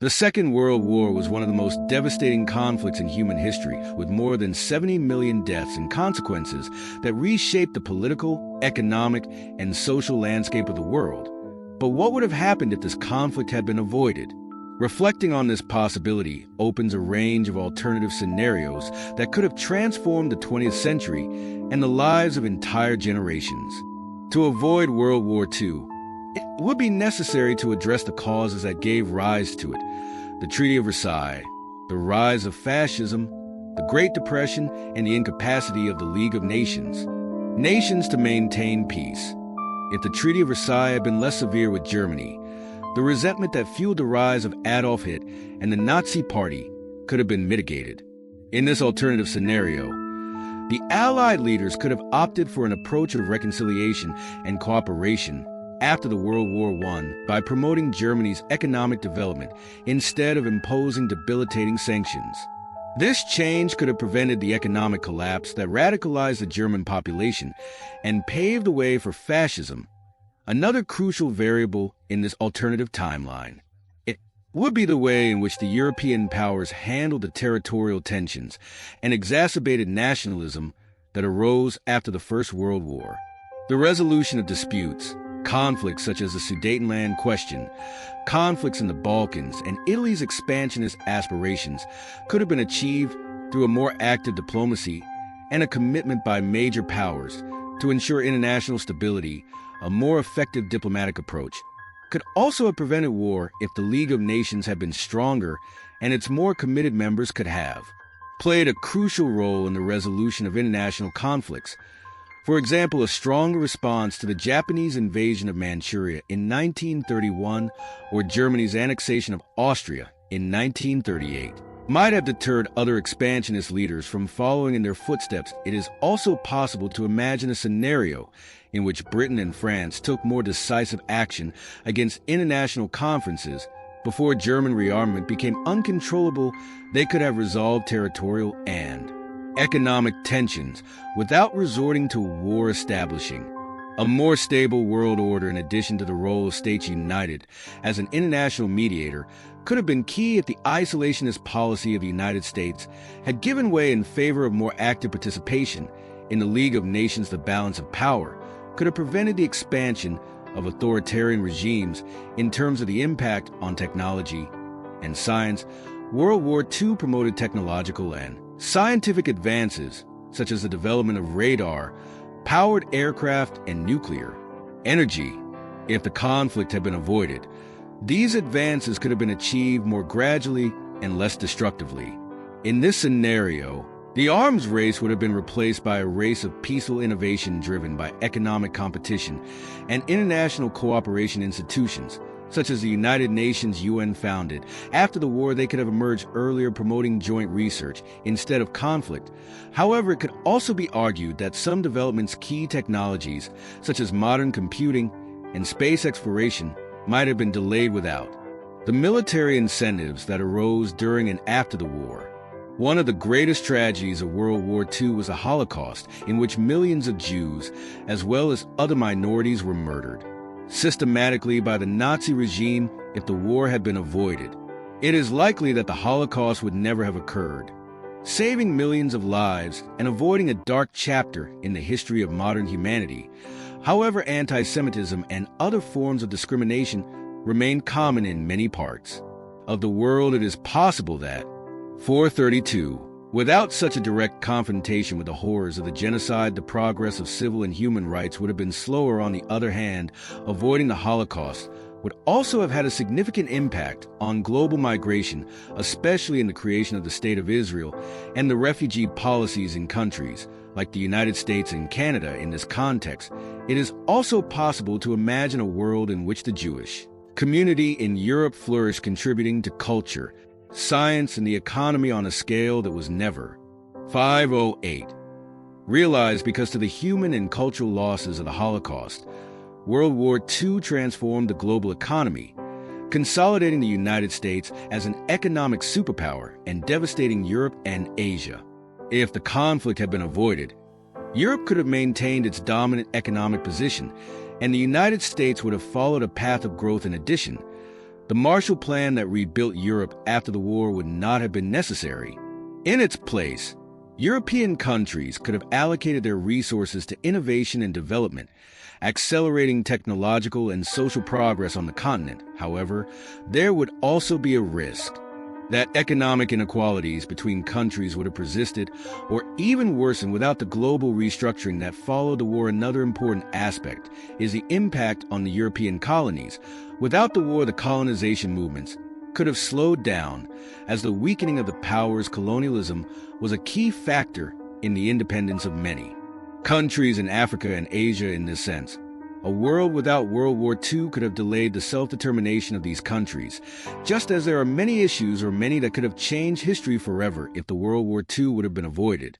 The Second World War was one of the most devastating conflicts in human history, with more than 70 million deaths and consequences that reshaped the political, economic, and social landscape of the world. But what would have happened if this conflict had been avoided? Reflecting on this possibility opens a range of alternative scenarios that could have transformed the 20th century and the lives of entire generations. To avoid World War II, it would be necessary to address the causes that gave rise to it: the Treaty of Versailles, the rise of fascism, the Great Depression, and the incapacity of the League of Nations to maintain peace. If the Treaty of Versailles had been less severe with Germany, the resentment that fueled the rise of Adolf Hitler and the Nazi Party could have been mitigated. In this alternative scenario, the Allied leaders could have opted for an approach of reconciliation and cooperation after the World War I by promoting Germany's economic development instead of imposing debilitating sanctions. This change could have prevented the economic collapse that radicalized the German population and paved the way for fascism, another crucial variable in this alternative timeline. It would be the way in which the European powers handled the territorial tensions and exacerbated nationalism that arose after the First World War. The resolution of disputes, conflicts such as the Sudetenland question, conflicts in the Balkans, and Italy's expansionist aspirations could have been achieved through a more active diplomacy and a commitment by major powers to ensure international stability. A more effective diplomatic approach could also have prevented war if the League of Nations had been stronger and its more committed members could have played a crucial role in the resolution of international conflicts. For example, a stronger response to the Japanese invasion of Manchuria in 1931 or Germany's annexation of Austria in 1938 might have deterred other expansionist leaders from following in their footsteps. It is also possible to imagine a scenario in which Britain and France took more decisive action against international conferences before German rearmament became uncontrollable. They could have resolved territorial and economic tensions without resorting to war, establishing a more stable world order. In addition to the role of states united as an international mediator, could have been key if the isolationist policy of the United States had given way in favor of more active participation in the League of Nations. The balance of power could have prevented the expansion of authoritarian regimes. In terms of the impact on technology and science, World War II promoted technological and scientific advances, such as the development of radar, powered aircraft, and nuclear energy. If the conflict had been avoided, these advances could have been achieved more gradually and less destructively. In this scenario, the arms race would have been replaced by a race of peaceful innovation driven by economic competition and international cooperation. Institutions such as the United Nations UN founded after the war, they could have emerged earlier, promoting joint research instead of conflict. However, it could also be argued that some developments, key technologies such as modern computing and space exploration, might have been delayed without the military incentives that arose during and after the war. One of the greatest tragedies of World War II was the Holocaust, in which millions of Jews, as well as other minorities, were murdered systematically by the Nazi regime. If the war had been avoided, it is likely that the Holocaust would never have occurred, saving millions of lives and avoiding a dark chapter in the history of modern humanity. However, anti-Semitism and other forms of discrimination remain common in many parts of the world. It is possible that 432, without such a direct confrontation with the horrors of the genocide, the progress of civil and human rights would have been slower. On the other hand, avoiding the Holocaust would also have had a significant impact on global migration, especially in the creation of the State of Israel and the refugee policies in countries like the United States and Canada. In this context, it is also possible to imagine a world in which the Jewish community in Europe flourished, contributing to culture, science, and the economy on a scale that was never 508 realized. Because to the human and cultural losses of the Holocaust, World War II transformed the global economy, consolidating the United States as an economic superpower and devastating Europe and Asia. If the conflict had been avoided, Europe could have maintained its dominant economic position, and the United States would have followed a path of growth. In addition, The Marshall Plan that rebuilt Europe after the war would not have been necessary. In its place, European countries could have allocated their resources to innovation and development, accelerating technological and social progress on the continent. However, there would also be a risk that economic inequalities between countries would have persisted or even worsened without the global restructuring that followed the war. Another important aspect is the impact on the European colonies. Without the war, the colonization movements could have slowed down, as the weakening of the powers' colonialism was a key factor in the independence of many countries in Africa and Asia. In this sense, a world without World War II could have delayed the self-determination of these countries, just as there are many issues or many that could have changed history forever if the World War II would have been avoided.